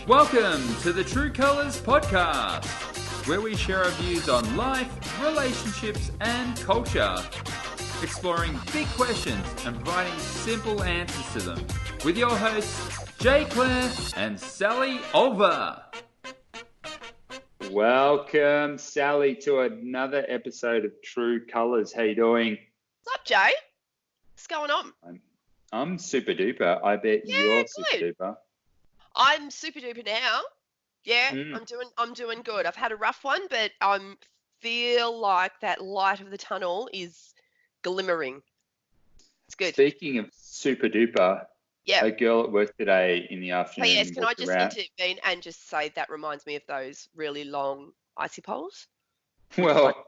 Welcome to the True Colours podcast, where we share our views on life, relationships, and culture, exploring big questions and providing simple answers to them, with your hosts, Jay Claire and Sally Olver. Welcome, Sally, to another episode of True Colours. How you doing? What's up, Jay? What's going on? I'm super duper. I bet you're super duper. I'm super duper now. Yeah, I'm doing good. I've had a rough one, but I feel like that light of the tunnel is glimmering. It's good. Speaking of super duper, a girl at work today in the afternoon. Oh, yes, can I just intervene and just say that reminds me of those really long icy poles? Well,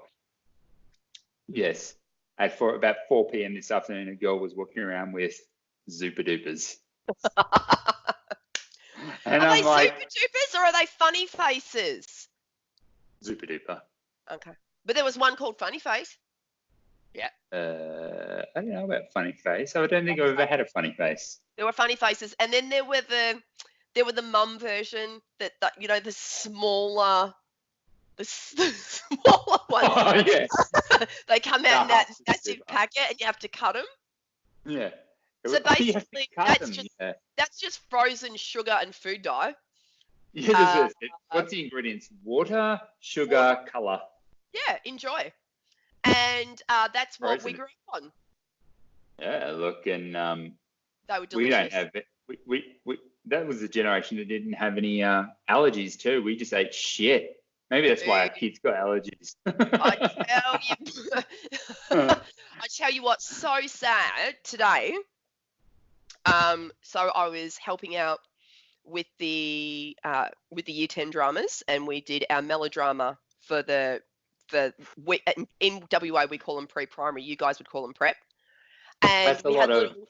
yes. At about 4 p.m. this afternoon, a girl was walking around with super dupers. And are they super dupers or are they funny faces? Super duper. Okay. But there was one called Funny Face. Yeah. I don't know about funny face. I don't think I've ever had a funny face. There were funny faces, and then there were the mum version that the smaller smaller ones. Oh yeah. They come out in that massive packet, and you have to cut them. Yeah. So basically, that's just frozen sugar and food dye. Yeah, what's the ingredients? Water, sugar, colour. Yeah, enjoy. And that's what we grew up on. Yeah, look, and they were delicious. We don't have it. We that was the generation that didn't have any allergies too. We just ate shit. Maybe that's why our kids got allergies. I tell you what's so sad today. So I was helping out with the Year 10 dramas, and we did our melodrama in WA we call them pre-primary. You guys would call them prep. And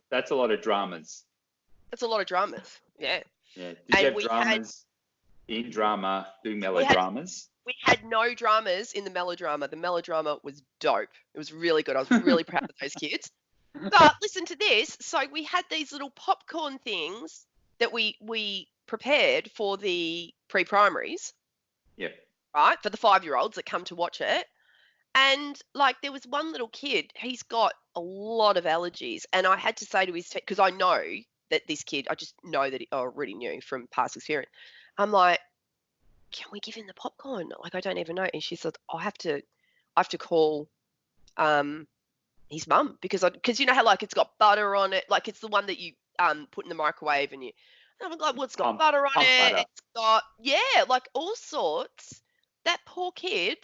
that's a lot of dramas. That's a lot of dramas. Yeah. Yeah. Did you have dramas in drama doing melodramas? We had no dramas in the melodrama. The melodrama was dope. It was really good. I was really proud of those kids. But listen to this. So we had these little popcorn things that we prepared for the pre-primaries. Yeah. Right? For the 5-year-olds that come to watch it. And there was one little kid, he's got a lot of allergies. And I had to say to his teacher, because I know that this kid, I just know that I already knew from past experience. I'm like, can we give him the popcorn? I don't even know. And she said, I have to call his mum because you know how it's got butter on it, it's the one that you put in the microwave and I'm like, well, it's got butter on it. Butter. It's got all sorts. That poor kid,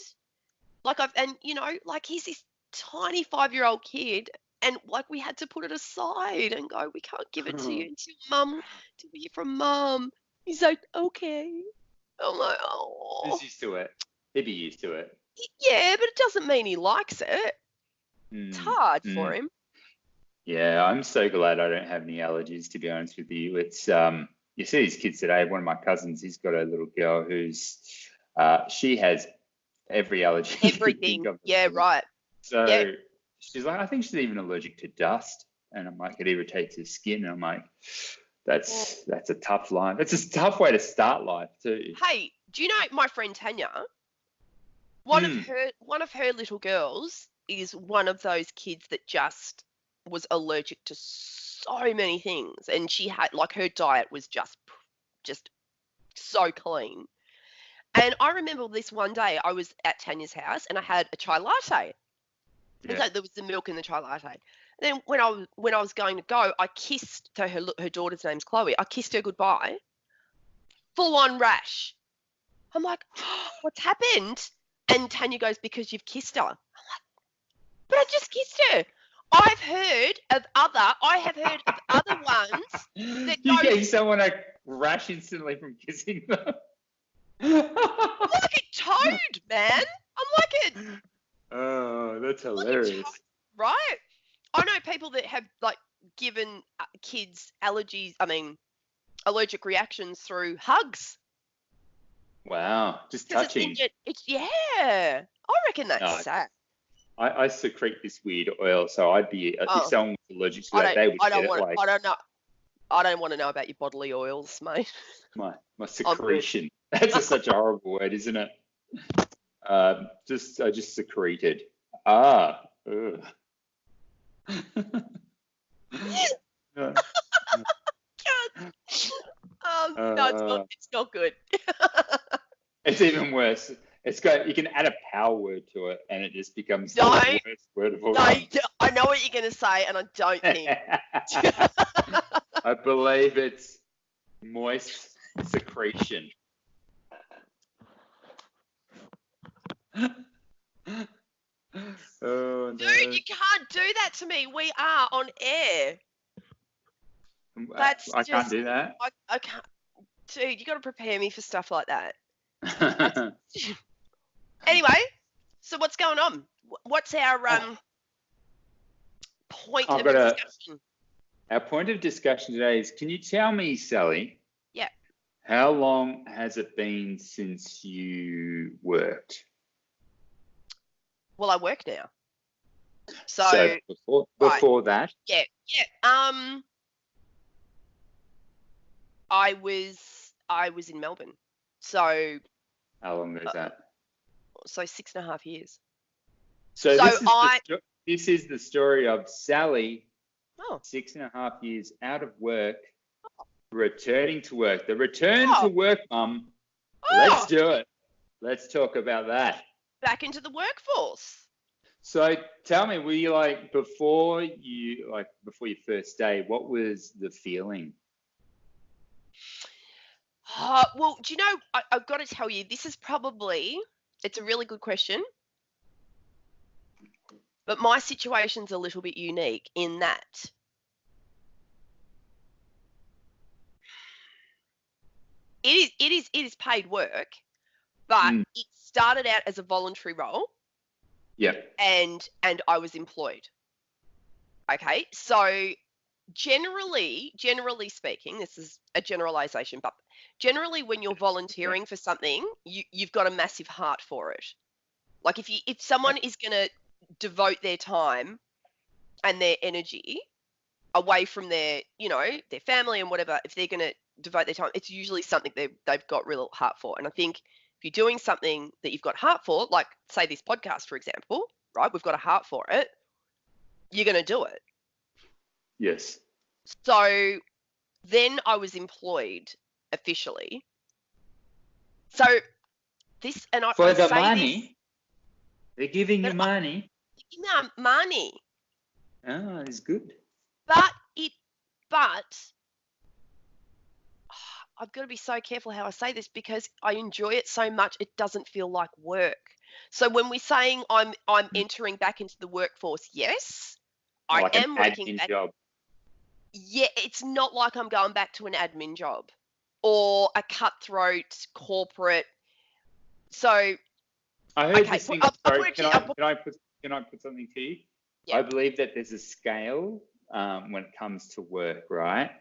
he's this tiny 5-year-old kid, and we had to put it aside and go, we can't give it to you until we hear from mum. He's like, okay. I'm like, oh. He's used to it. He'd be used to it. Yeah, but it doesn't mean he likes it. It's hard for him. Yeah, I'm so glad I don't have any allergies, to be honest with you. It's you see these kids today. One of my cousins, he's got a little girl who's she has every allergy. Everything. Yeah, right. So she's like, I think she's even allergic to dust. And I'm like, it irritates her skin. And I'm like, that's a tough life. That's a tough way to start life too. Hey, do you know my friend Tanya? One of her little girls is one of those kids that just was allergic to so many things, and she had her diet was just so clean. And I remember this one day I was at Tanya's house and I had a chai latte. Yeah. And so there was the milk in the chai latte. And then when I was going to go, I kissed her daughter's name's Chloe. I kissed her goodbye. Full on rash. I'm like, oh, what's happened? And Tanya goes, because you've kissed her. I'm like, but I just kissed her. I have heard of other ones that you gave someone a rash instantly from kissing them. I'm like a toad, man. I'm like a. Oh, that's hilarious. Right? I know people that have given kids allergic reactions through hugs. Wow, just touching. I reckon that's sad. I secrete this weird oil, so I'd be if someone was allergic to that, they would get it. I don't know. I don't want to know about your bodily oils, mate. My I'm good. secretion. That's such a horrible word, isn't it? I just secreted. Ah. Ugh. God. No, it's not good. It's even worse. You can add a power word to it, and it just becomes the Don't. worst word of all No, time. I know what you're going to say, and I don't think. I believe it's moist secretion. Oh, no. Dude, you can't do that to me. We are on air. That's I can't do that. I can't. Dude, you got to prepare me for stuff like that. Anyway, so what's going on? What's our point of discussion? Our point of discussion today is, can you tell me, Sally? Yeah. How long has it been since you worked? Well, I work now. So before that? Yeah. I was in Melbourne. So how long is that? So 6.5 years. So this is the story of Sally. 6.5 years out of work, returning to work. The return to work, Mum. Let's do it. Let's talk about that. Back into the workforce. So tell me, were you like before your first day? What was the feeling? Well, do you know? I've got to tell you, this is probably. It's a really good question, but my situation's a little bit unique in that it is paid work, but it started out as a voluntary role. Yeah. And I was employed. Okay, so generally speaking, this is a generalization, but generally when you're volunteering for something, you've got a massive heart for it. Like if someone is going to devote their time and their energy away from their family and whatever, if they're going to devote their time, it's usually something they've got real heart for. And I think if you're doing something that you've got heart for, like say this podcast, for example, right? We've got a heart for it. You're going to do it. Yes. So then I was employed officially. So this, and I for the say money, this, they're giving you money. Money. Oh, it's good. But I've got to be so careful how I say this because I enjoy it so much it doesn't feel like work. So when we're saying I'm entering back into the workforce, yes, like I am working back. Job. Yeah, it's not like I'm going back to an admin job or a cutthroat corporate. So I heard this thing. Can I put something to you? Yeah. I believe that there's a scale when it comes to work, right?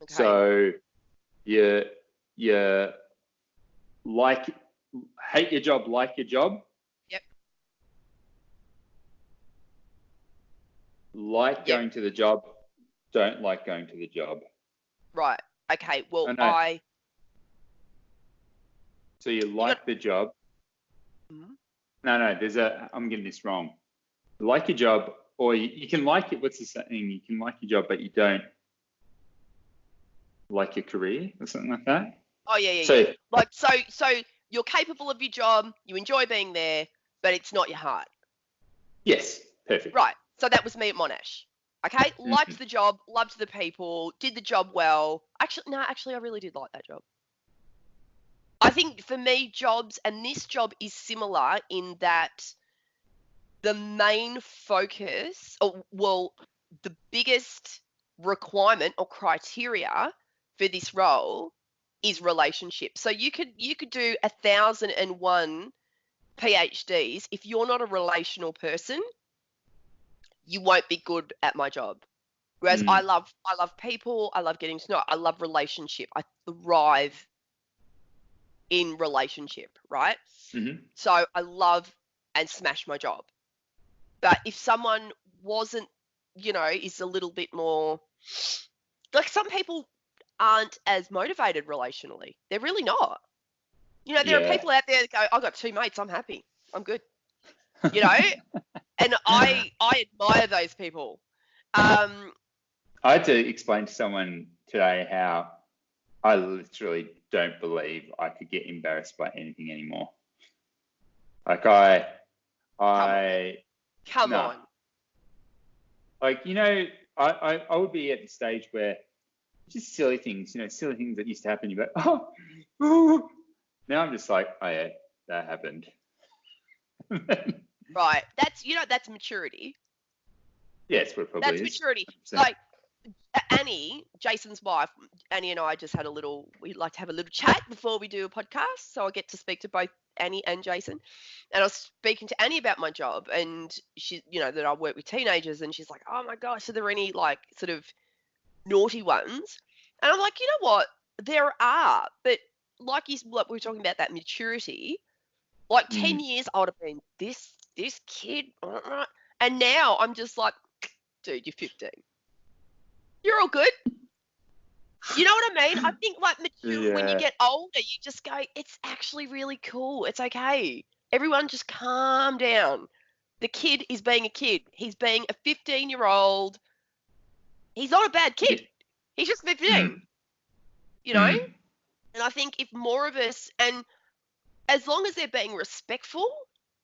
Okay. So you hate your job, like your job. Yep. Like going to the job, don't like going to the job. Right. Okay. Well, So you like the job. Mm-hmm. No, I'm getting this wrong. You like your job, or you can like it. What's the saying? You can like your job, but you don't like your career or something like that. Oh yeah. Like so you're capable of your job, you enjoy being there, but it's not your heart. Yes, perfect. Right. So that was me at Monash. Okay, liked the job, loved the people, did the job well. Actually, I really did like that job. I think for me, jobs, and this job is similar in that the main focus, the biggest requirement or criteria for this role is relationship. So you could do 1,001 PhDs. If you're not a relational person, you won't be good at my job. Whereas I love people, I love getting to know, I love relationship. I thrive in relationship, right? Mm-hmm. So I love and smash my job. But if someone wasn't, is a little bit more like some people aren't as motivated relationally. They're really not. You know, there are people out there that go, I've got 2 mates, I'm happy. I'm good. You know? And I admire those people. I had to explain to someone today how I literally don't believe I could get embarrassed by anything anymore. Like Come on. Like, you know, I would be at the stage where just silly things, you know, silly things that used to happen. You go, oh. Now I'm just like, oh yeah, that happened. Right. That's maturity. Yes, what it probably That's is. maturity. 100%. Like Annie, Jason's wife, Annie and I just we like to have a little chat before we do a podcast. So I get to speak to both Annie and Jason. And I was speaking to Annie about my job, and she, you know, that I work with teenagers, and she's like, oh my gosh, are there any like sort of naughty ones? And I'm like, you know what? There are, but like we were talking about that maturity, like 10 years I would have been this kid, and now I'm just like, dude, you're 15. You're all good. You know what I mean? I think like mature, when you get older, you just go, it's actually really cool. It's okay. Everyone just calm down. The kid is being a kid. He's being a 15-year-old. He's not a bad kid. He's just 15. You know? And I think if more of us, and as long as they're being respectful,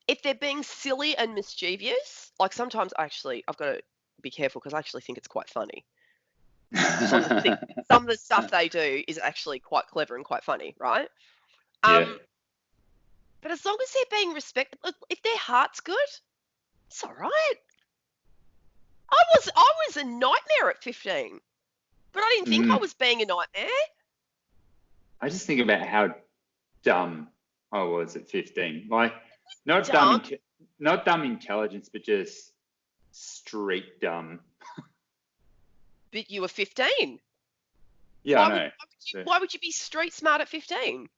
if they're being silly and mischievous, like sometimes I've got to be careful because I actually think it's quite funny. Some of the stuff they do is actually quite clever and quite funny, right? But as long as they're being respectful, if their heart's good, it's all right. I was a nightmare at 15, but I didn't think I was being a nightmare. I just think about how dumb I was at 15. Like, not dumb intelligence, but just street dumb. But you were 15. Yeah, I know. Why would you be street smart at 15?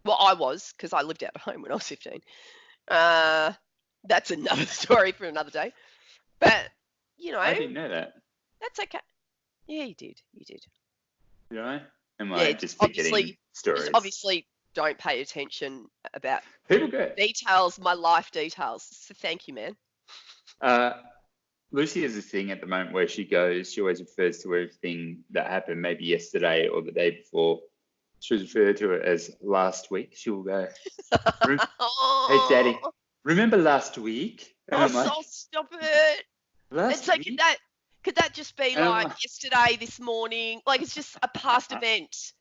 Well, I was, because I lived out at home when I was 15. That's another story for another day. But, you know. I didn't know that. That's okay. Yeah, you did. Did I? Am I just forgetting stories? Just obviously don't pay attention about people go details, my life details. So thank you, man. Lucy has a thing at the moment where she always refers to everything that happened maybe yesterday or the day before. She'll refer to it as last week. She'll go, hey, Daddy, remember last week? And Stop it. Last week? Could that just be like yesterday, this morning? Like it's just a past event.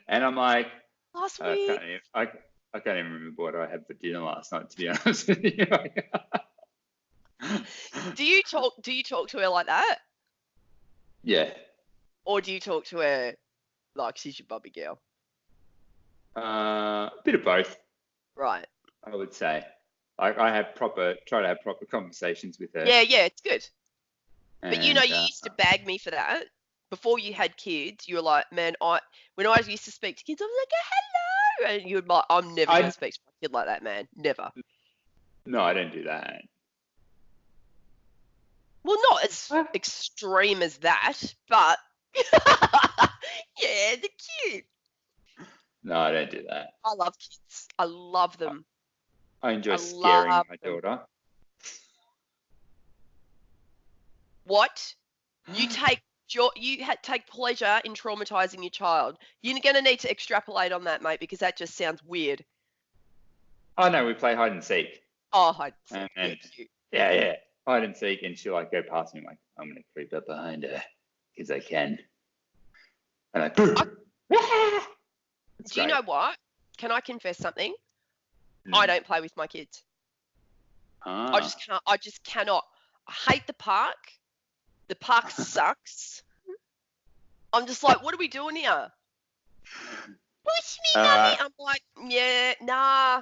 And I'm like, last week. I can't even remember what I had for dinner last night, to be honest with you. Do you talk to her like that? Yeah. Or do you talk to her like she's your Bobby girl? A bit of both. Right. I would say. Like I try to have proper conversations with her. Yeah, it's good. But you know, you used to bag me for that. Before you had kids, you were like, man, when I used to speak to kids, I was like, oh, hello. And you would be like, I'm never going to speak to my kid like that, man. Never. No, I don't do that. Well, not as extreme as that, but yeah, they're cute. No, I don't do that. I love kids. I love them. I enjoy scaring my daughter. What? You take pleasure in traumatizing your child. You're going to need to extrapolate on that, mate, because that just sounds weird. Oh no, we play hide and seek. Oh, hide and seek. Yeah. Hide and seek, and she'll like go past me like, I'm going to creep up behind her because I can. And do you know what? Can I confess something? I don't play with my kids. I just cannot. I hate the park. The park sucks. I'm just like, what are we doing here? Push me, Mummy. I'm like, yeah, nah.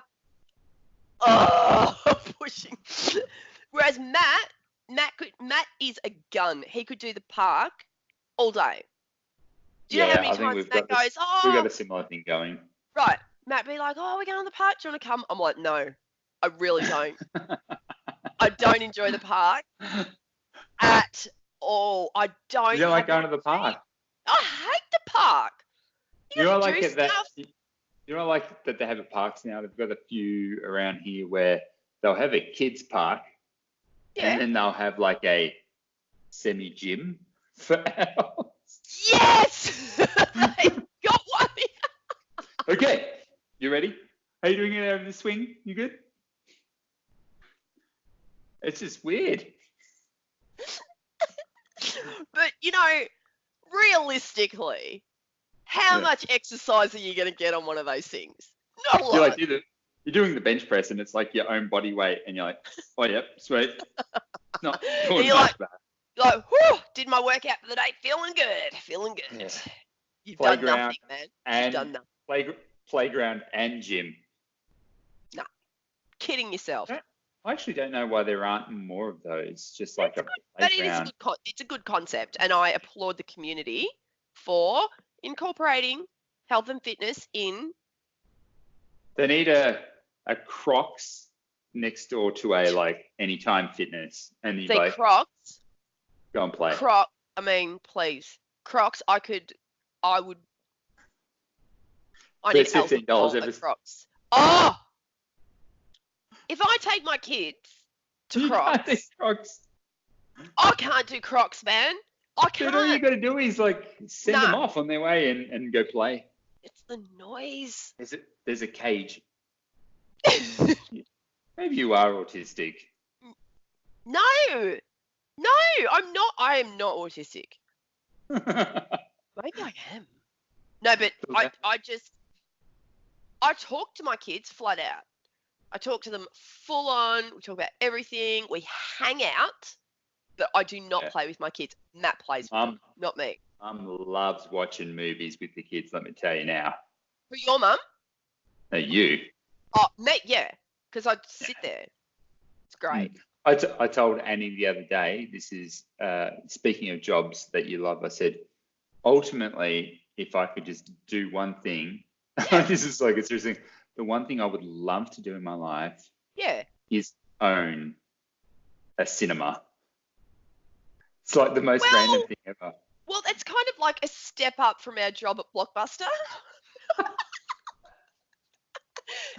Oh, pushing. Whereas Matt is a gun. He could do the park all day. Do you know how many times Matt goes, we've got a similar thing going. Right. Matt be like, oh, we're going to the park. Do you want to come? I'm like, no, I really don't. I don't enjoy the park at Oh, I don't. You don't like going to the park? I hate the park. You don't like it that you don't like that they have parks now. They've got a few around here where they'll have a kids park, and then they'll have like a semi gym for adults. Yes, they've got one. Okay, you ready? How you doing it over the swing? You good? It's just weird. But realistically, how much exercise are you going to get on one of those things? Not a lot. You're doing the bench press and it's like your own body weight, and you're like, oh yep, sweet. Not doing much bad. Whew, did my workout for the day, feeling good. Yeah. You've done nothing, man. You've done nothing. Playground and gym. Nah, kidding yourself. I actually don't know why there aren't more of those. Just like but it's a good concept, and I applaud the community for incorporating health and fitness in. They need a Crocs next door to a like Anytime Fitness, and you like Crocs. Go and play. Please, Crocs. I need $15 every. Crocs. Oh. If I take my kids to Crocs, I can't do Crocs, man. I can't. Dude, all you got to do is like send them off on their way and go play. It's the noise. There's a cage. Maybe you are autistic. No, I'm not. I am not autistic. Maybe I am. No, but I talk to my kids flat out. I talk to them full on. We talk about everything. We hang out, but I do not play with my kids. Matt plays with them, not me. Mum loves watching movies with the kids, let me tell you now. For your mum? No, you. Oh, mate, yeah, because I'd sit there. It's great. I told Annie the other day, this is, speaking of jobs that you love, I said, ultimately, if I could just do one thing, this is like a serious thing, the one thing I would love to do in my life is own a cinema. It's like the most random thing ever. Well, it's kind of like a step up from our job at Blockbuster.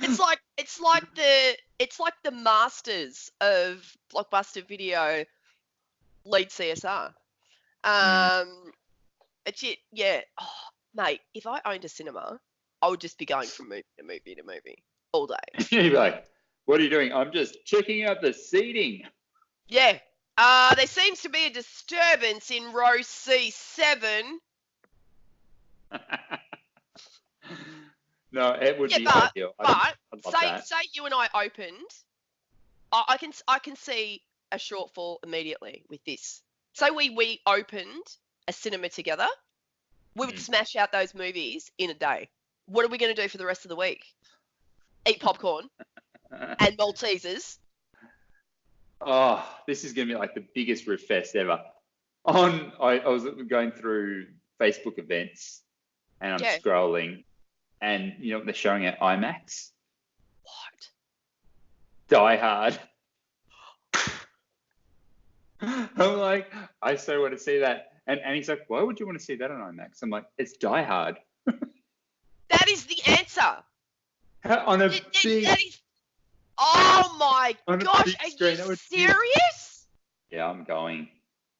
It's like the masters of Blockbuster Video lead CSR. It's it, yeah. Oh, mate, if I owned a cinema, I would just be going from movie to movie to movie all day. You'd be like, what are you doing? I'm just checking out the seating. Yeah. There seems to be a disturbance in row C7. No, it would be ideal. But say you and I opened, I can see a shortfall immediately with this. Say we opened a cinema together, we would smash out those movies in a day. What are we going to do for the rest of the week? Eat popcorn and Maltesers. Oh, this is going to be like the biggest riff fest ever. I was going through Facebook events and I'm scrolling, and you know what they're showing at IMAX? What? Die Hard. I'm like, I so want to see that. And he's like, why would you want to see that on IMAX? I'm like, it's Die Hard. That is the answer. Oh my gosh, are you serious? Yeah, I'm going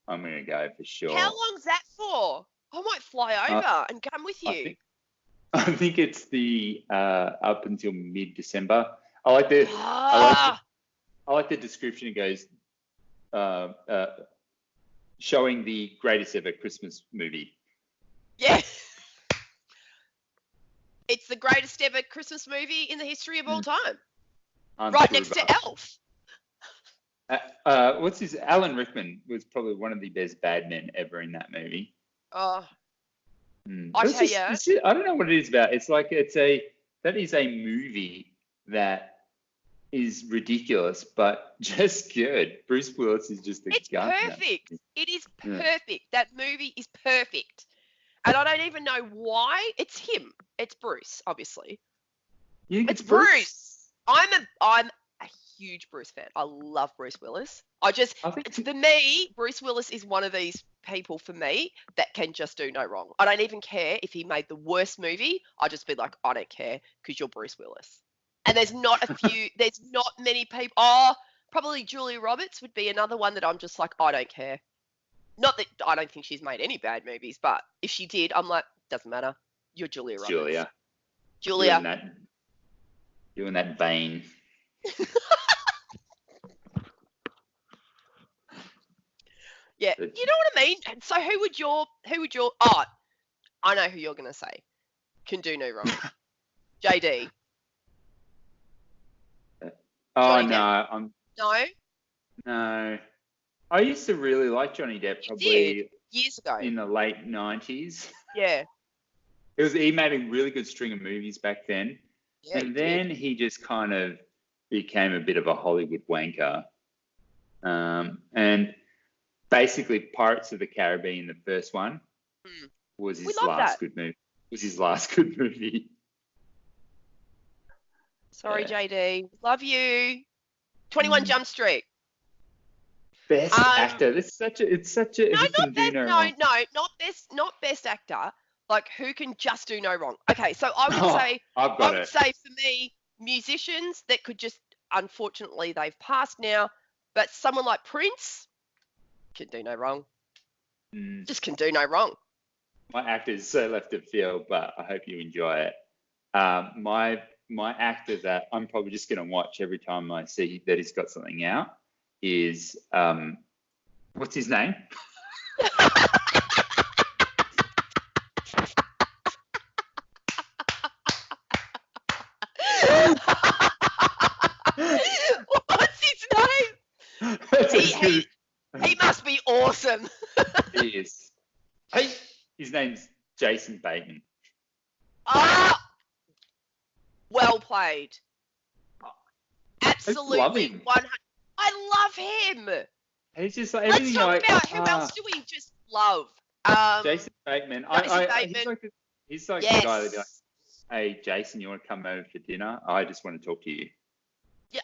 to go for sure. How long's that for? I might fly over and come with you. I think it's the up until mid-December. I like the description. It goes showing the greatest ever Christmas movie. Yeah. It's the greatest ever Christmas movie in the history of all time. Right next to Elf. What's his? Alan Rickman was probably one of the best bad men ever in that movie. Oh. I tell you. I don't know what it is about. It's like that is a movie that is ridiculous, but just good. Bruce Willis is just It's perfect. It is perfect. That movie is perfect. And I don't even know why. It's him. It's Bruce, obviously. You think it's Bruce. I'm a huge Bruce fan. I love Bruce Willis. For me, Bruce Willis is one of these people for me that can just do no wrong. I don't even care if he made the worst movie. I'll just be like, I don't care because you're Bruce Willis. And there's not many people. Oh, probably Julia Roberts would be another one that I'm just like, I don't care. Not that I don't think she's made any bad movies, but if she did, I'm like, doesn't matter. You're Julia Roberts. Julia. You in that vein. Yeah, you know what I mean? So who would your oh, I know who you're gonna say. Can do no wrong. JD. Oh no, No. I used to really like Johnny Depp, probably years ago in the late 90s. Yeah. He made a really good string of movies back then. Yeah, and then he just kind of became a bit of a Hollywood wanker. And basically Pirates of the Caribbean, the first one, was his last good movie. Sorry, JD. Love you. 21 Jump Street. Best actor. It's such a. Not best actor. Like, who can just do no wrong? Okay, so I would say for me, musicians that could just, unfortunately, they've passed now, but someone like Prince can do no wrong. Just can do no wrong. My actor is so left of field, but I hope you enjoy it. My actor that I'm probably just going to watch every time I see that he's got something out is, what's his name? What's his name? He must be awesome. He is. His name's Jason Bateman. Well played. Absolutely. I love him. I love him. He's just like everything. Let's talk about who else do we just love? Jason Bateman. He's like the guy that like, hey, Jason, you want to come over for dinner? I just want to talk to you. Yeah,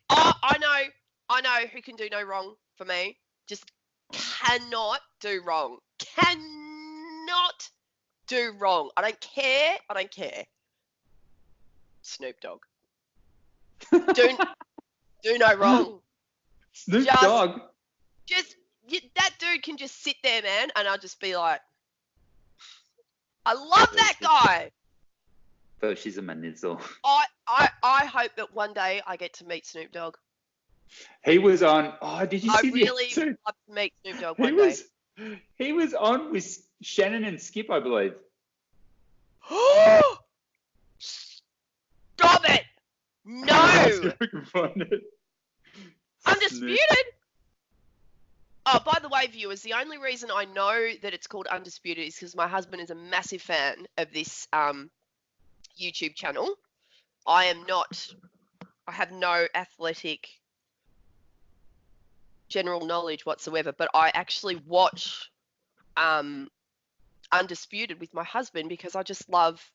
I know who can do no wrong for me. Just cannot do wrong. Cannot do wrong. I don't care. Snoop Dogg. Do no wrong. Snoop Dogg. That dude can just sit there, man, and I'll just be like, I love that guy. But she's a manizzle. I hope that one day I get to meet Snoop Dogg. He was on. Oh, did you see I really love to meet Snoop Dogg one day. He was on with Shannon and Skip, I believe. Stop it! No! Undisputed? Oh, by the way, viewers, the only reason I know that it's called Undisputed is because my husband is a massive fan of this YouTube channel. I have no athletic general knowledge whatsoever, but I actually watch Undisputed with my husband because I just love,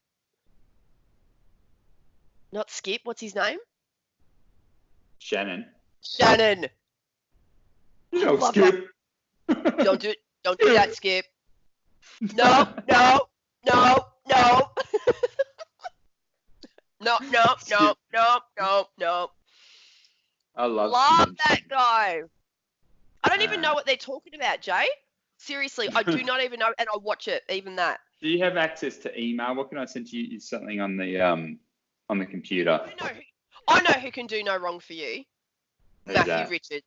not Skip, what's his name? Shannon. You know, Skip. Don't do that, Skip. No. No. I love that guy. I don't even know what they're talking about, Jay. Seriously, I do not even know, and I watch it, even that. Do you have access to email? What can I send to you? Something on the computer. I know who can do no wrong for you. Matthew Richards.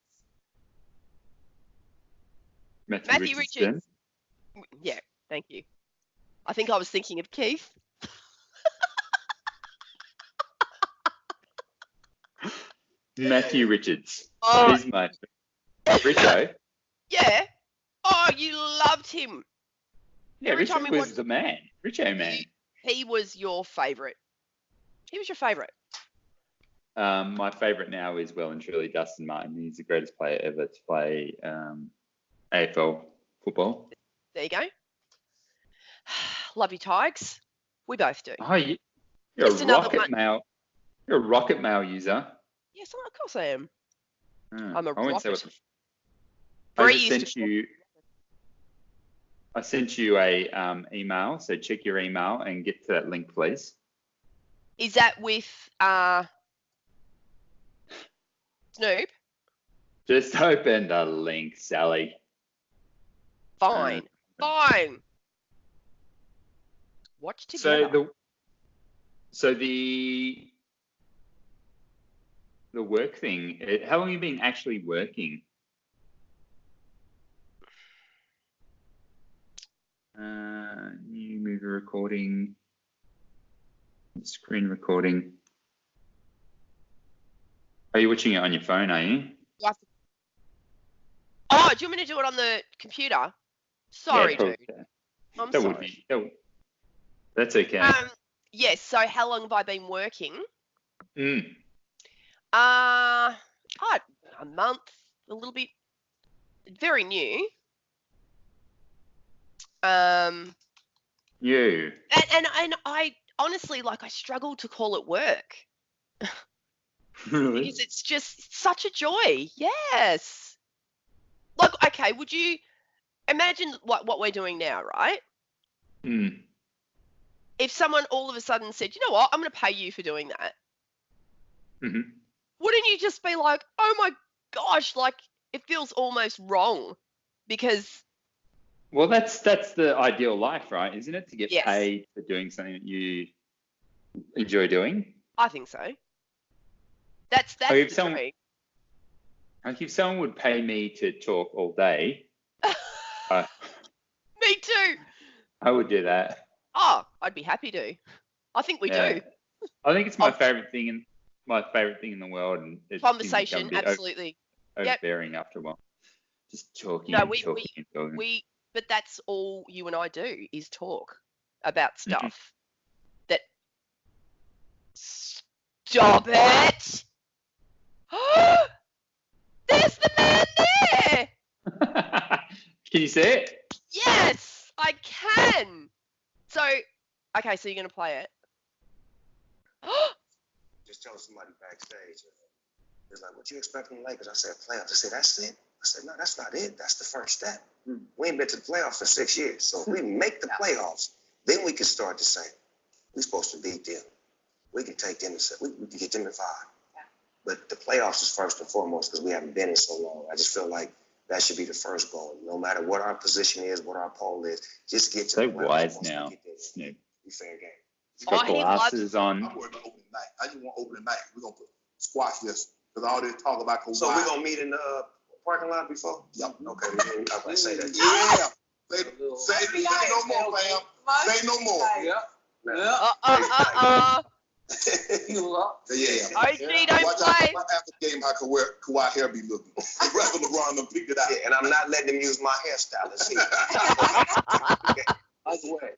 Matthew Richards. Yeah, thank you. I think I was thinking of Keith. Matthew Richards. He's my Richo. Yeah. Oh, you loved him. Yeah, Richo was the man. Richo man. He was your favourite. My favourite now is well and truly Dustin Martin. He's the greatest player ever to play AFL football. There you go. Love you, Tigers. We both do. Oh, you're a Rocket Mail. You're a Rocket Mail user. Yes, of course I am. I'm a I won't say what rocket. I sent you a email, so check your email and get to that link, please. Is that with Snoop? Just open the link, Sally. Fine. Fine. Watch together. So the work thing, how long have you been actually working? New movie recording, screen recording. Are you watching it on your phone, are you? Oh, do you want me to do it on the computer? Sorry, dude. I'm sorry. That's okay. Yes, so how long have I been working? A month, a little bit, very new. You. And I honestly, like, I struggle to call it work. Really? Because it's just such a joy. Yes. Like, okay, would you imagine what we're doing now, right? If someone all of a sudden said, you know what, I'm going to pay you for doing that. Wouldn't you just be like, oh my gosh, like, it feels almost wrong because... Well, that's the ideal life, right? Isn't it? To get paid for doing something that you enjoy doing? I think so. That's the dream. Like if someone would pay me to talk all day... Me too. I would do that. Oh, I'd be happy to. I think we do. I think it's my favorite thing in the world, and conversation, absolutely. Overbearing after a while. Just talking. But that's all you and I do is talk about stuff. That. Stop it! There's the man there. Can you see it? Yes, I can. So, okay, so you're going to play it. Just telling somebody backstage. They're like, what you expect from the Lakers? I said, playoffs. They said, that's it? I said, no, that's not it. That's the first step. We ain't been to the playoffs for 6 years. So if we make the playoffs, then we can start to say, we're supposed to beat them. We can take them we can get them to 5. But the playoffs is first and foremost because we haven't been in so long. I just feel like that should be the first goal. No matter what our position is, what our poll is, just get to the playoffs. So wise now. Be fair game. He's got glasses on. I'm worried about opening night. I just want opening night. We're going to squash this because all this talk about Kawhi. So we're going to meet in the parking lot before? Yep. Okay, I'm going to say that. Yeah. Say no more, fam. Say no more. OG don't play. Watch after the game how Kawhi hair be looking. Rather LeBron them picked it out. Yeah, and I'm not letting them use my hairstylist. By the way,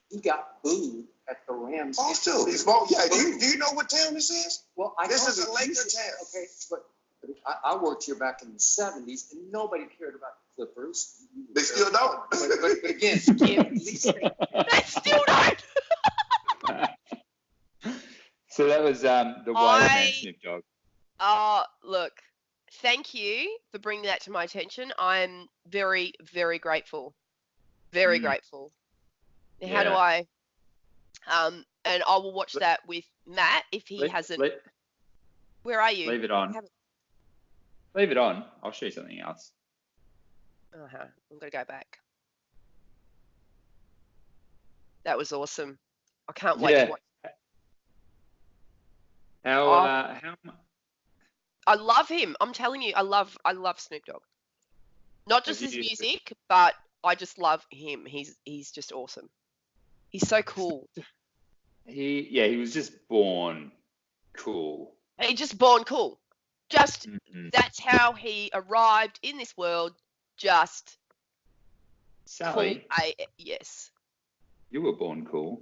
he got booed at the Rams. Oh, too. He's both. Yeah. Do you know what town this is? Well, this is a Laker town. Okay, but I worked here back in the 70s, and nobody cared about the Clippers. They still don't. But again, they still don't. So that was the wise man Snoop Dogg. Look, thank you for bringing that to my attention. I'm very, very grateful. Very grateful. How do I? And I will watch that with Matt if he hasn't. Where are you? Leave it on. Leave it on. I'll show you something else. I'm going to go back. That was awesome. I can't wait to watch. I love him. I'm telling you, I love Snoop Dogg. Not just his music, but I just love him. He's just awesome. He's so cool. He was just born cool. He just born cool. Just that's how he arrived in this world. Just Sally. Cool. Yes. You were born cool.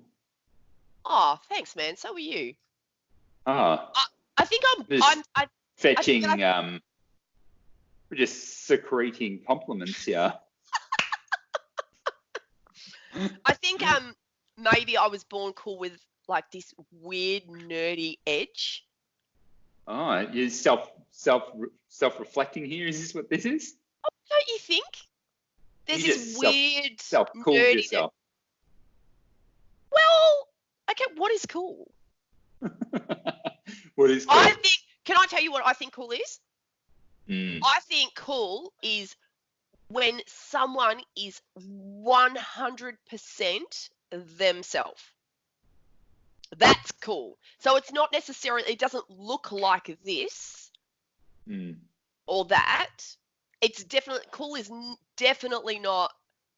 Oh, thanks, man. So were you. I think I'm fetching. We're just secreting compliments here. I think maybe I was born cool with like this weird nerdy edge. Oh, you're self-reflecting here. Is this what this is? Oh, don't you think? There's You this just weird self-called nerdiness. yourself. Well, okay, what is cool? What is cool? Can I tell you what I think cool is? Mm. I think cool is when someone is 100% themselves. That's cool. So it's not necessarily, it doesn't look like this or that. It's definitely, cool is definitely not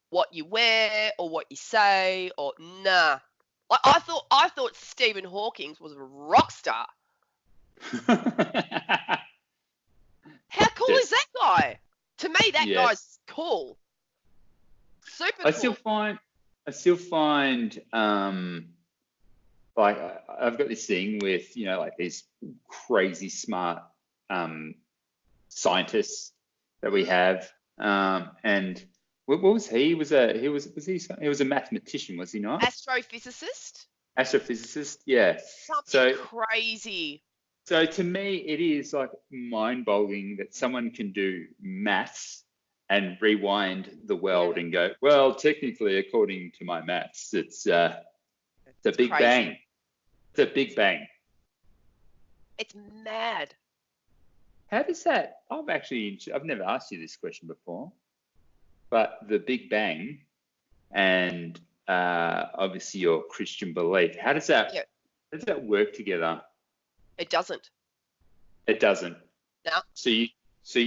what you wear or what you say or nah. I thought Stephen Hawking was a rock star. How cool is that guy? To me, that guy's cool. Super cool. I still find like I've got this thing with, like these crazy smart scientists that we have, and what was he? He was a mathematician, was he not? Astrophysicist, yeah. Something crazy. So to me, it is like mind-boggling that someone can do maths and rewind the world and go, well, technically, according to my maths, it's a big bang. It's a big bang. It's mad. How does that? I've never asked you this question before, but the Big Bang and obviously your Christian belief, how does that work together? It doesn't. It doesn't. No. So you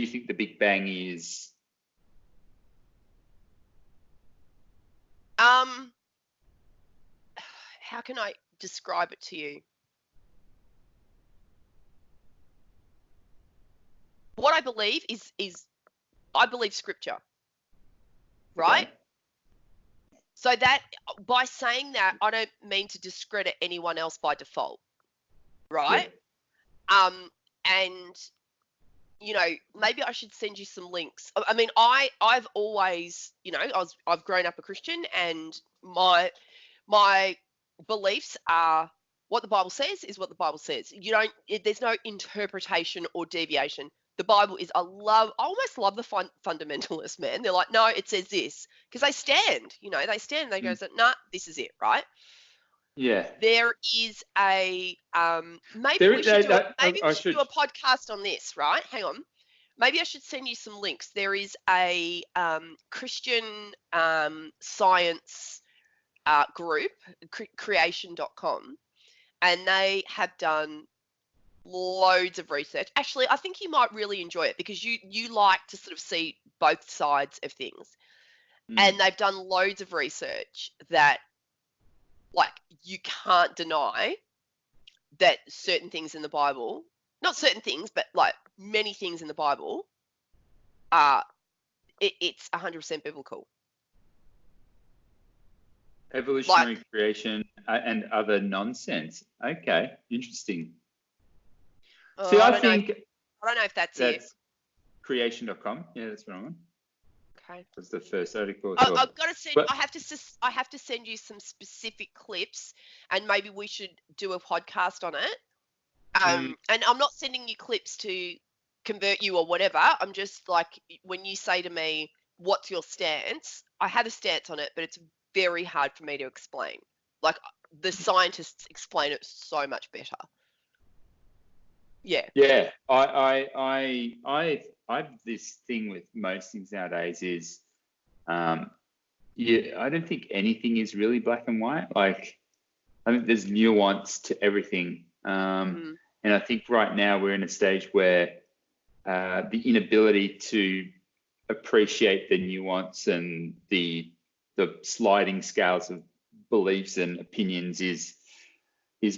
think the Big Bang is? How can I describe it to you? What I believe is I believe scripture, right? Okay. So that by saying that, I don't mean to discredit anyone else by default, right? Yeah. And maybe I should send you some links. I mean, I've always, I've grown up a Christian, and my beliefs are what the Bible says is what the Bible says. There's no interpretation or deviation. The Bible is, I almost love the fundamentalists, man. They're like, no, it says this, because they stand, they go, nah, this is it, right? Yeah. There is a, maybe we should do a podcast on this, right? Hang on. Maybe I should send you some links. There is a Christian science group, creation.com, and they have done loads of research. Actually, I think you might really enjoy it because you like to sort of see both sides of things. And they've done loads of research that, like, you can't deny that certain things in the Bible, not certain things, but like many things in the Bible it's 100% biblical. Evolutionary creation and other nonsense. Okay, interesting. See, I don't know if that's it. Creation.com. Yeah, that's what I'm on. Okay. That's the first article. I've got to send. I have to send you some specific clips, and maybe we should do a podcast on it. And I'm not sending you clips to convert you or whatever. I'm just like, when you say to me, "What's your stance?" I have a stance on it, but it's very hard for me to explain. Like, the scientists explain it so much better. Yeah. Yeah. I have this thing with most things nowadays is, I don't think anything is really black and white. Like, I think there's nuance to everything. And I think right now we're in a stage where the inability to appreciate the nuance and the sliding scales of beliefs and opinions is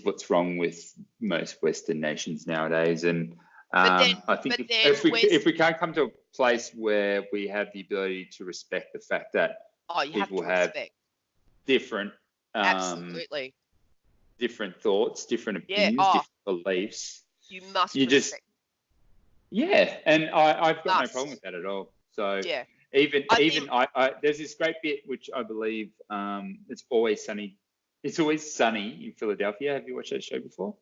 what's wrong with most Western nations nowadays. And I think if we can't come to a place where we have the ability to respect the fact that people have different absolutely different thoughts, different opinions, different beliefs, you must respect. And I've got no problem with that at all. So yeah. Even there's this great bit which I believe It's Always Sunny. It's Always Sunny in Philadelphia. Have you watched that show before?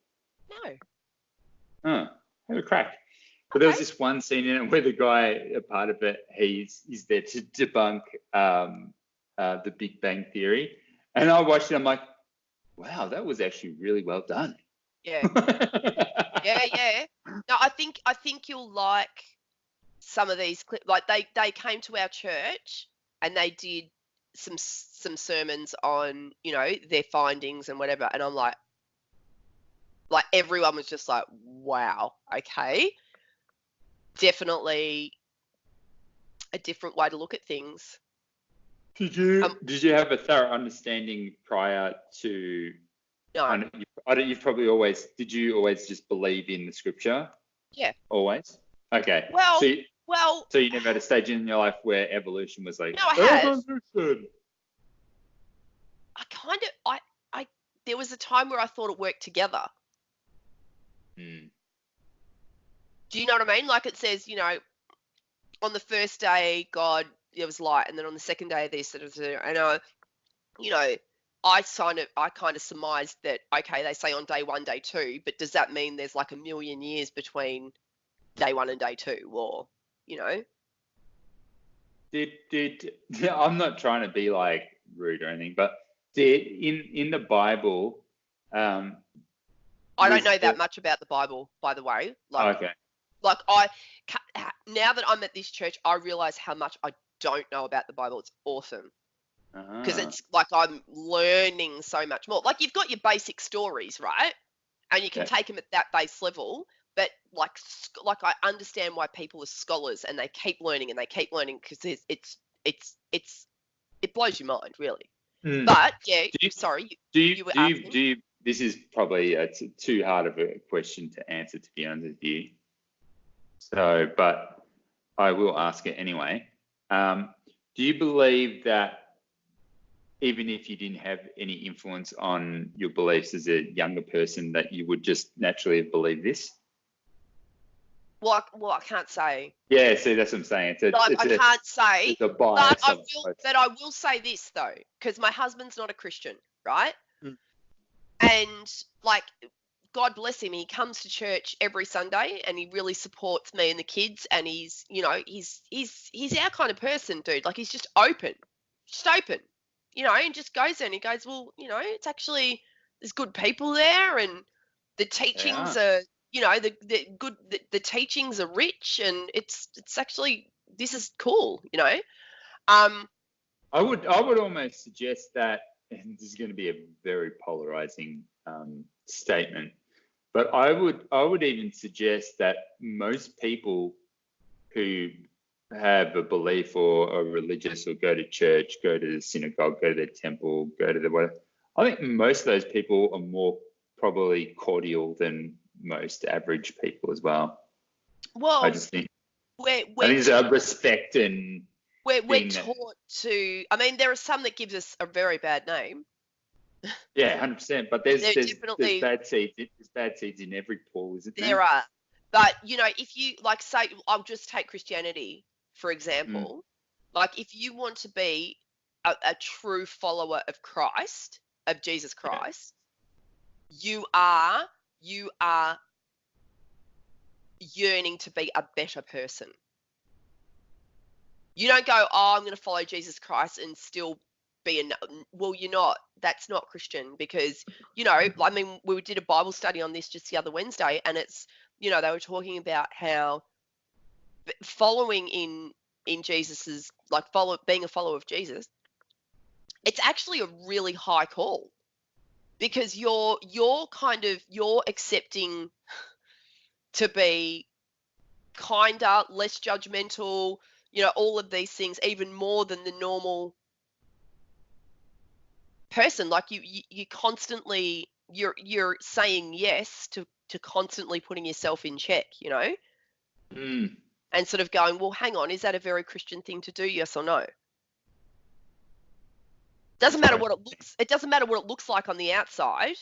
No. Oh, have a crack. But there was this one scene in it where the guy, a part of it, he's there to debunk the Big Bang Theory. And I watched it, I'm like, wow, that was actually really well done. Yeah. Yeah. No, I think you'll like some of these clips. Like they came to our church and they did some sermons on, their findings and whatever. And I'm like everyone was just like, wow, okay. Definitely a different way to look at things. Did you have a thorough understanding prior to? No. Did you always just believe in the scripture? Yeah. Always? Okay. Well, so you never had a stage in your life where evolution was like, no, I have. Understood. I there was a time where I thought it worked together. Do you know what I mean? Like it says, on the first day, God, there was light, and then on the second day, this, and I kind of surmised that, okay, they say on day 1, day 2, but does that mean there's like a million years between day 1 and day 2, or, I'm not trying to be like rude or anything, but in the Bible, I don't know that much about the Bible, by the way. Okay. Like now that I'm at this church, I realize how much I don't know about the Bible. It's awesome. Because it's like I'm learning so much more. Like you've got your basic stories, right? And you can take them at that base level. But like I understand why people are scholars and they keep learning because it blows your mind, really. But yeah, you were asking. This is probably too hard of a question to answer, to be honest with you. So, but I will ask it anyway. Do you believe that even if you didn't have any influence on your beliefs as a younger person, that you would just naturally believe this? Well, I can't say. Yeah, see, that's what I'm saying. I can't say. It's a bias. But I will say this though, because my husband's not a Christian, right? And like, God bless him, he comes to church every Sunday and he really supports me and the kids, and he's our kind of person, dude. Like he's just open, and just goes there and he goes, well, it's actually, there's good people there and the teachings are, the teachings are rich and it's actually, this is cool, I would almost suggest that, and this is going to be a very polarizing statement, but I would even suggest that most people who have a belief or are religious or go to church, go to the synagogue, go to the temple, go to the whatever, I think most of those people are more probably cordial than most average people as well. Well, I just think there's a respect and we're taught to. I mean, there are some that gives us a very bad name. Yeah, 100%. But there's definitely bad seeds. There's bad seeds in every pool, isn't there? There are, but if you like, say, I'll just take Christianity for example. Like, if you want to be a true follower of Christ, of Jesus Christ, you are yearning to be a better person. You don't go, oh, I'm going to follow Jesus Christ and still be well, you're not. That's not Christian, because, I mean, we did a Bible study on this just the other Wednesday, and it's, they were talking about how following in Jesus's, like, being a follower of Jesus, it's actually a really high call, because you're accepting to be kinder, less judgmental, all of these things, even more than the normal person. Like you constantly, you're saying yes to constantly putting yourself in check, and sort of going, well, hang on, is that a very Christian thing to do? Yes or no? Doesn't matter what it looks. It doesn't matter what it looks like on the outside.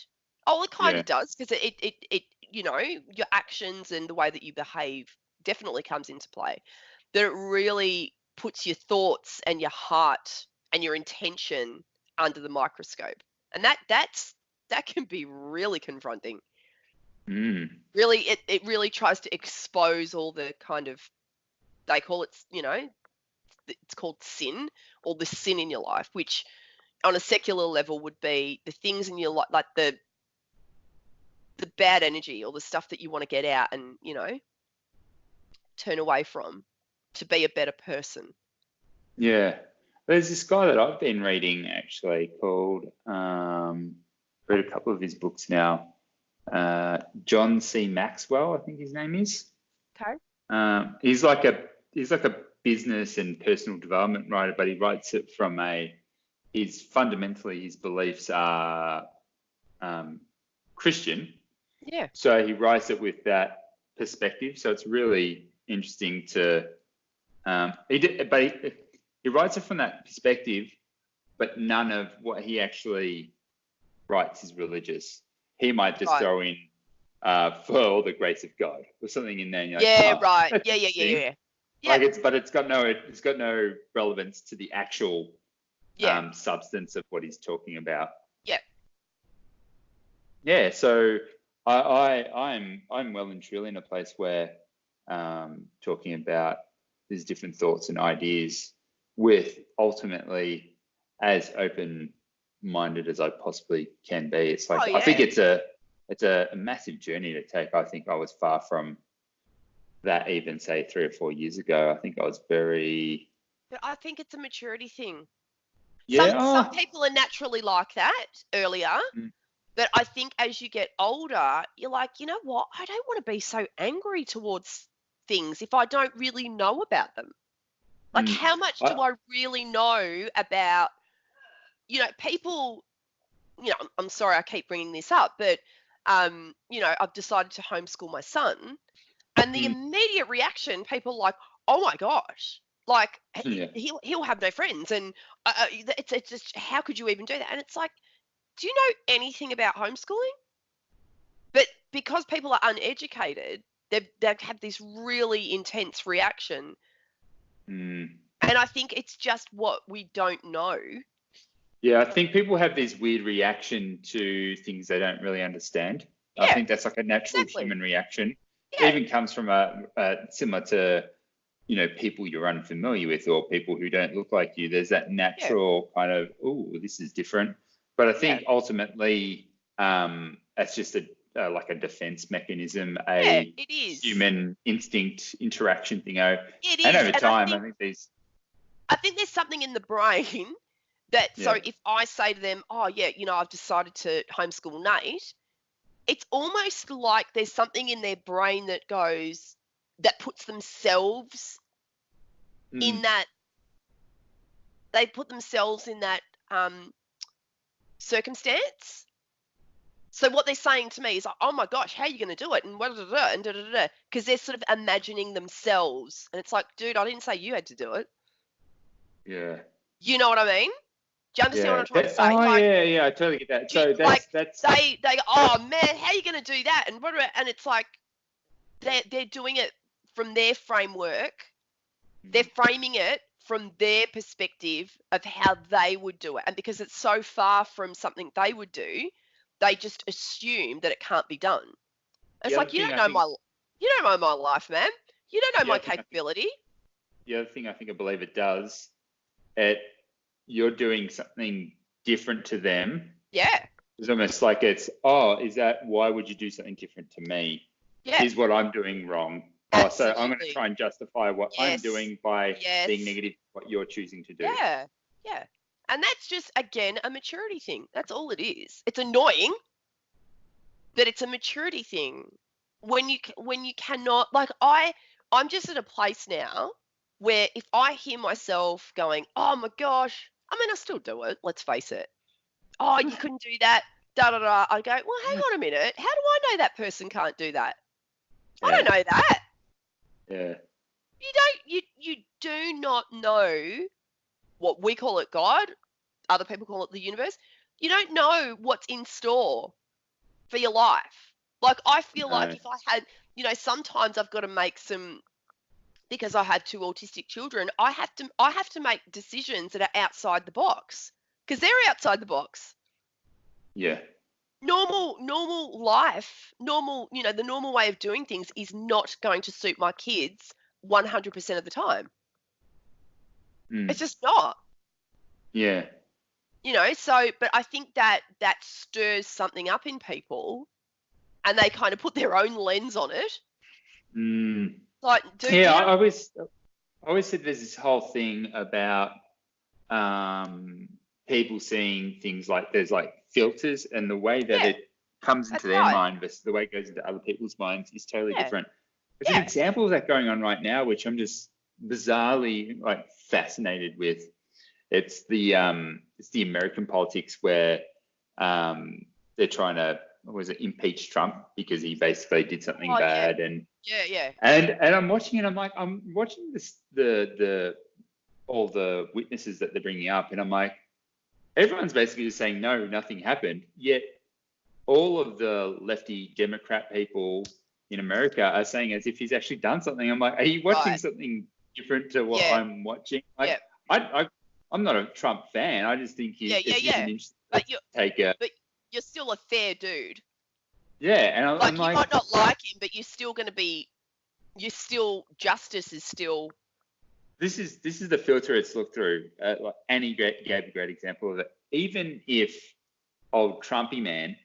Oh, it kind of does, because it your actions and the way that you behave definitely comes into play. But it really puts your thoughts and your heart and your intention under the microscope, and that can be really confronting. Really, it really tries to expose all the kind of, they call it, it's called sin, or the sin in your life, which on a secular level would be the things in your life, like the bad energy or the stuff that you want to get out and, turn away from to be a better person. Yeah. There's this guy that I've been reading actually called, read a couple of his books now. John C. Maxwell, I think his name is. Okay. He's like a business and personal development writer, but he writes it from fundamentally his beliefs are Christian. Yeah. So he writes it with that perspective. So it's really interesting to he writes it from that perspective, but none of what he actually writes is religious. He might just throw in for all the grace of God or something in there. And you're like, right. Yeah. Like it's got no relevance to the actual substance of what he's talking about. Yeah. Yeah. So I'm well and truly in a place where talking about these different thoughts and ideas with ultimately as open-minded as I possibly can be. It's like I think it's a massive journey to take. I think I was far from that even say 3 or 4 years ago. I think I was very. But I think it's a maturity thing. Yeah. Some people are naturally like that earlier. But I think as you get older, you're like, you know what? I don't want to be so angry towards things if I don't really know about them. Like, how much do I really know about, people, I'm sorry I keep bringing this up, but, I've decided to homeschool my son. And the immediate reaction, people are like, oh, my gosh, like, he'll have no friends. And it's just, how could you even do that? And it's like, do you know anything about homeschooling? But because people are uneducated, they have this really intense reaction. And I think it's just what we don't know. Yeah, I think people have this weird reaction to things they don't really understand. Yeah, I think that's like a natural human reaction. Yeah. It even comes from similar to, people you're unfamiliar with or people who don't look like you. There's that natural kind of, oh, this is different. But I think ultimately that's just like a defense mechanism, it is. Human instinct interaction thing. It is. And over time, I think there's something in the brain that, so if I say to them, oh, yeah, I've decided to homeschool Nate, it's almost like there's something in their brain that puts themselves in that, they put themselves in that circumstance. So what they're saying to me is like, oh my gosh, how are you going to do it? And because they're sort of imagining themselves. And it's like, dude, I didn't say you had to do it. Yeah. You know what I mean? Do you understand what I'm trying to say? Oh, I totally get that. So that's they go, oh man, how are you going to do that? And it's like they're doing it from their framework. They're framing it from their perspective of how they would do it. And because it's so far from something they would do, they just assume that it can't be done. It's like, you don't know my life, man. You don't know my capability. The other thing I believe it does, you're doing something different to them. Yeah. It's almost like why would you do something different to me? Yeah. Here's what I'm doing wrong. So I'm going to try and justify what I'm doing by being negative to what you're choosing to do. Yeah. Yeah. And that's just, again, a maturity thing. That's all it is. It's annoying, but it's a maturity thing. When you cannot, like I'm just at a place now where if I hear myself going, oh my gosh, I mean, I still do it. Let's face it. Oh, you couldn't do that. Da da da. I go, well, hang on a minute. How do I know that person can't do that? I don't know that. Yeah. You do not know what we call it God. Other people call it the universe. You don't know what's in store for your life. Like, I feel like if I had, sometimes I've got to make because I have 2 autistic children, I have to make decisions that are outside the box because they're outside the box. Yeah. normal life, the normal way of doing things is not going to suit my kids 100% of the time. It's just not. Yeah. But I think that stirs something up in people, and they kind of put their own lens on it. Like, I always said there's this whole thing about people seeing things like there's like filters, and the way that it comes into their mind versus the way it goes into other people's minds is totally different. There's an example of that going on right now, which I'm just bizarrely like fascinated with. It's the American politics where they're trying to impeach Trump because he basically did something bad, and I'm watching it. I'm watching this all the witnesses that they're bringing up, and I'm like, everyone's basically just saying no, nothing happened. Yet all of the lefty Democrat people in America are saying as if he's actually done something. I'm like, are you watching something different to what I'm watching? Like, I'm not a Trump fan. I just think he's an interesting taker. But you're still a fair dude. Yeah, and I'm like, you might not like him, but you're still going to be. Justice is still. This is the filter it's looked through. Like Annie gave a great example of it. Even if old Trumpy man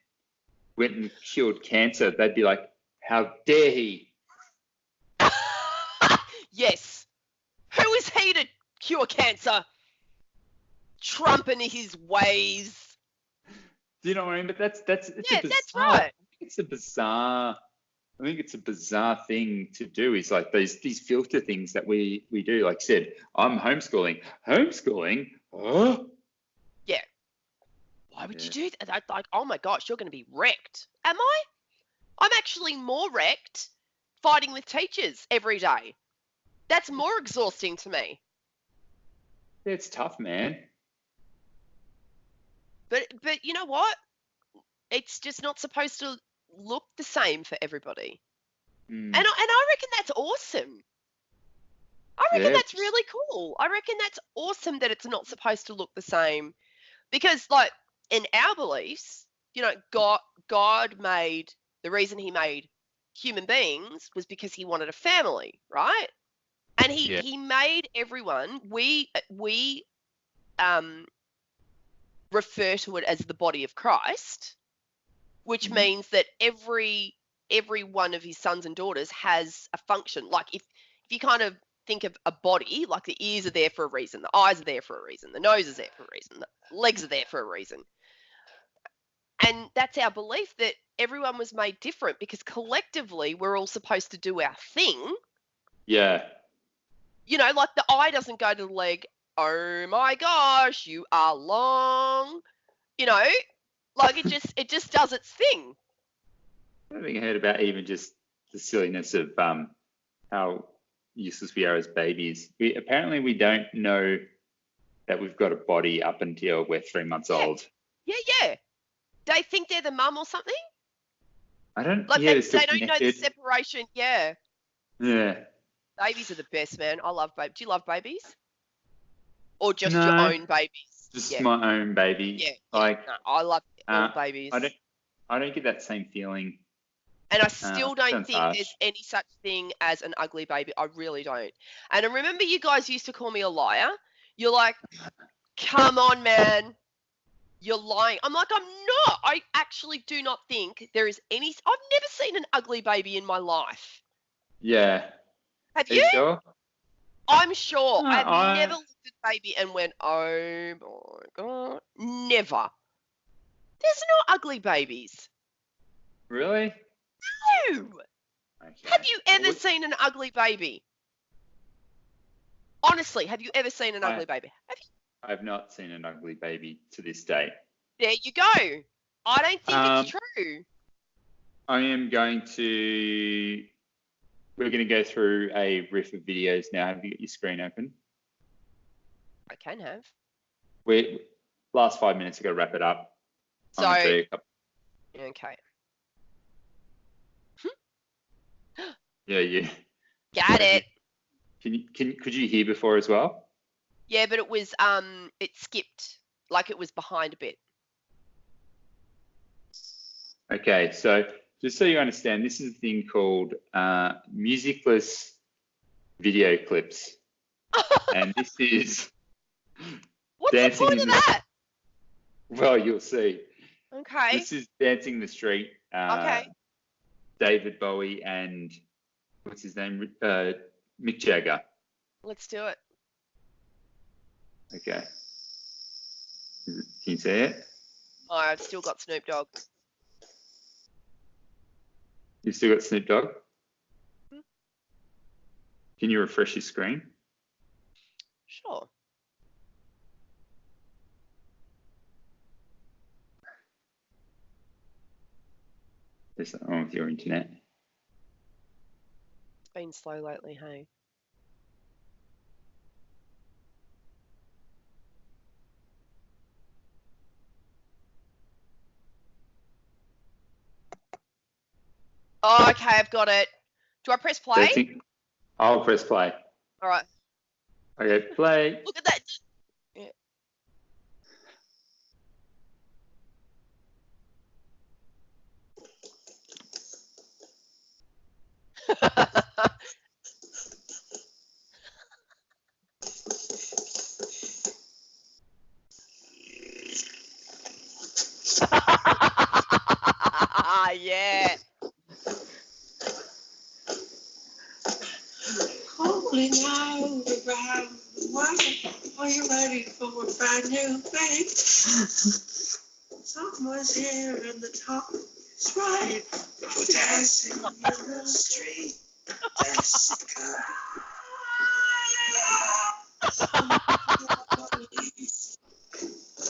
went and cured cancer, they'd be like, how dare he? Yes. Who is he to cure cancer? Trump and his ways. Do you know what I mean? But that's that's right. I think it's a bizarre thing to do. Is like these filter things that we do. Like I said, I'm homeschooling. Oh. Yeah. Why would you do that? Like, oh my gosh, you're going to be wrecked. Am I? I'm actually more wrecked fighting with teachers every day. That's more exhausting to me. Yeah, it's tough, man. But you know what? It's just not supposed to look the same for everybody. And I reckon that's awesome. I reckon that's really cool. I reckon that's awesome that it's not supposed to look the same. Because, like, in our beliefs, God made, the reason he made human beings was because he wanted a family, right? And he made everyone, we refer to it as the body of Christ, which means that every one of his sons and daughters has a function. Like if you kind of think of a body, like the ears are there for a reason, the eyes are there for a reason, the nose is there for a reason, the legs are there for a reason. And that's our belief, that everyone was made different because collectively we're all supposed to do our thing. Yeah. Like the eye doesn't go to the leg, oh my gosh, you are long. Like it just does its thing. I don't think I heard about even just the silliness of how useless we are as babies. Apparently we don't know that we've got a body up until we're 3 months old. Yeah. They think they're the mum or something? I don't. Like they don't know the separation. Yeah. Yeah. Babies are the best, man. I love babies. Do you love babies? Or just your own babies? Just my own baby. Yeah. Like I love all babies. I don't get that same feeling. And I still don't think there's any such thing as an ugly baby. I really don't. And I remember you guys used to call me a liar. You're like, come on, man. You're lying. I'm like, I'm not. I actually do not think there is any. I've never seen an ugly baby in my life. Yeah. Have you? Sure? I'm sure. I've never looked at a baby and went, oh my God. Never. There's no ugly babies. Really? No. Okay. Have you ever seen an ugly baby? Honestly, have you ever seen an ugly baby? Have you? I've not seen an ugly baby to this day. There you go. I don't think it's true. We're going to go through a riff of videos now. Have you got your screen open? I can have. Last 5 minutes, I've got to wrap it up. So, okay. Yeah. Got it. Could you hear before as well? Yeah, but it was it skipped, like it was behind a bit. Okay, so just so you understand, this is a thing called Musicless Video Clips. And this is What's the point of that? Well, you'll see. Okay. This is Dancing the Street. Okay. David Bowie and what's his name? Mick Jagger. Let's do it. Okay. Can you see it? Oh, I've still got Snoop Dogg. You've still got Snoop Dogg? Can you refresh your screen? Sure. There's something wrong with your internet. It's been slow lately, hey? Oh, okay, I've got it. Do I press play? I'll press play. All right. Okay, play. Look at that. Yeah. Yeah. Rolling all around the world. Are you ready for a brand new thing? Someone's here in the top. That's right. We're dancing in the street. Jessica.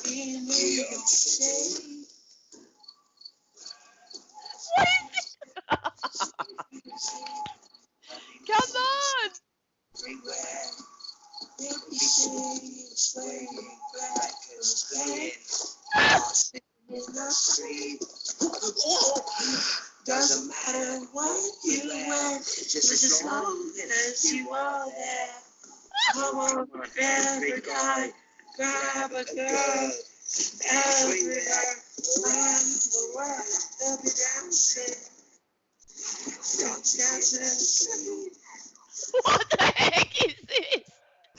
In New York City. What is it? Come on. Everywhere. Everything swaying back and swaying. Lost in the street. Doesn't matter what you wear, just as long as you are there. Come on, every guy, grab a girl. Everywhere around the world, they'll be dancing. Dancing. What the heck is this?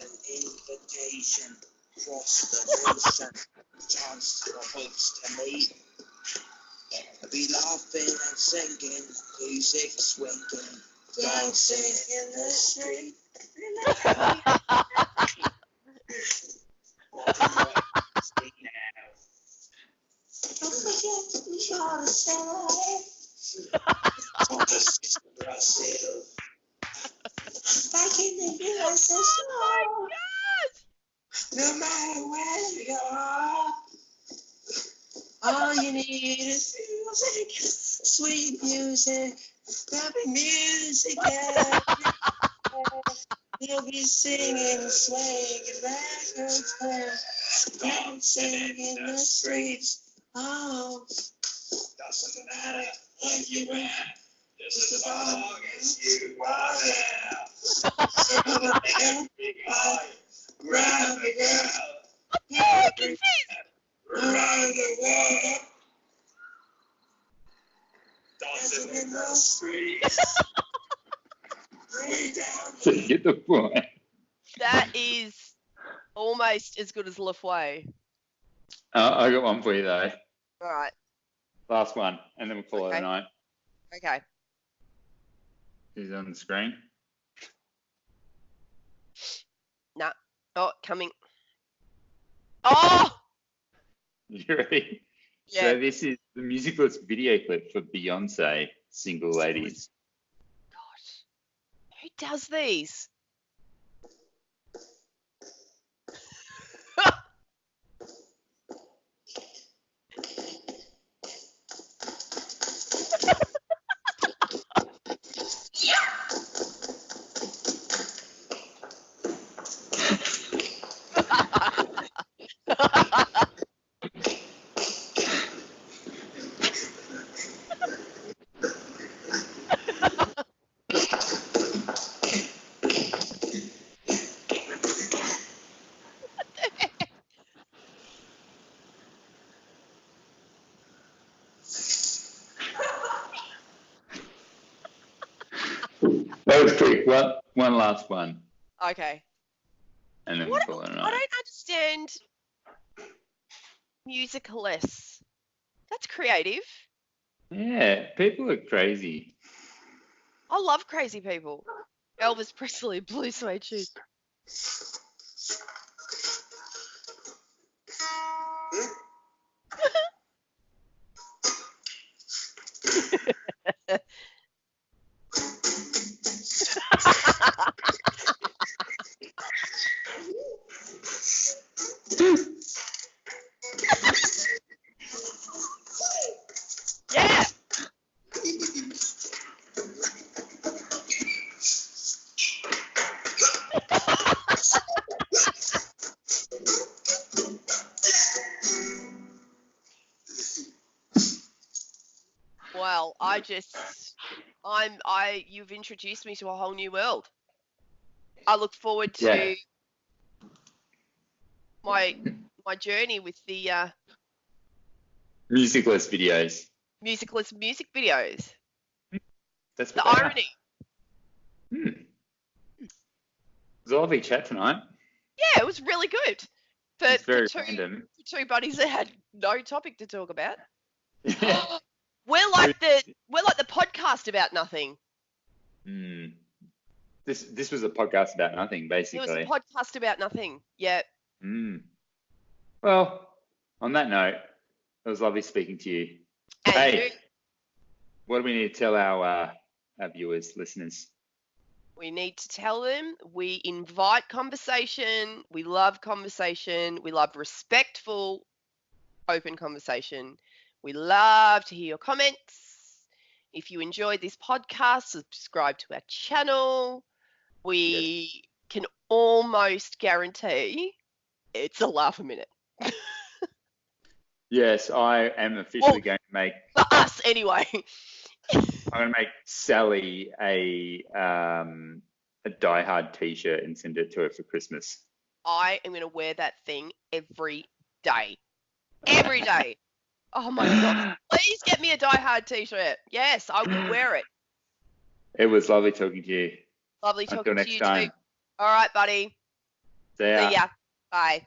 An invitation across the nation, chance for folks to meet. Be laughing and singing, music swinging, dancing in the street. Don't forget to be sure to say Brazil. Back in the USSR. Oh my gosh! No matter where you are, all you need is music, sweet music. There'll be music everywhere. They'll be singing, swaying, records play, dancing in the streets. Oh, doesn't matter what you wear, just as long as you are there. So everybody, grab a girl. What the heck is this? Around the world, dancing in the streets. Way down. So you get the point. That is almost as good as LaFoy. I got one for you though. All right. Last one, and then we'll call it a night. Okay. Is it on the screen? Nah. Oh, coming. Oh! You ready? Yeah. So this is the Musicless video clip for Beyonce, Single Ladies. Gosh. Who does these? That was quick. One last one. Okay. And then we'll call it a night. I don't understand Musicless. That's creative. Yeah, people are crazy. I love crazy people. Elvis Presley, blue suede shoes. Yeah. Well, you've introduced me to a whole new world. I look forward to my journey with the Musicless videos. Musicless music videos. That's The what they irony. are. It was a lovely chat tonight. Yeah, it was really good. It's very for random. two buddies that had no topic to talk about. Yeah. We're like the podcast about nothing. This was a podcast about nothing, basically. It was a podcast about nothing. Yeah. Well, on that note, it was lovely speaking to you. And hey, what do we need to tell our viewers, listeners? We need to tell them we invite conversation. We love conversation. We love respectful, open conversation. We love to hear your comments. If you enjoyed this podcast, subscribe to our channel. We can almost guarantee it's a laugh a minute. Yes, I am officially going to make... For us, anyway. I'm going to make Sally a Die Hard t-shirt and send it to her for Christmas. I am going to wear that thing every day. Every day. Oh, my God. Please get me a Die Hard t-shirt. Yes, I will wear it. It was lovely talking to you. Lovely talking to you Until next time. too. All right, buddy. See ya. See ya. Bye.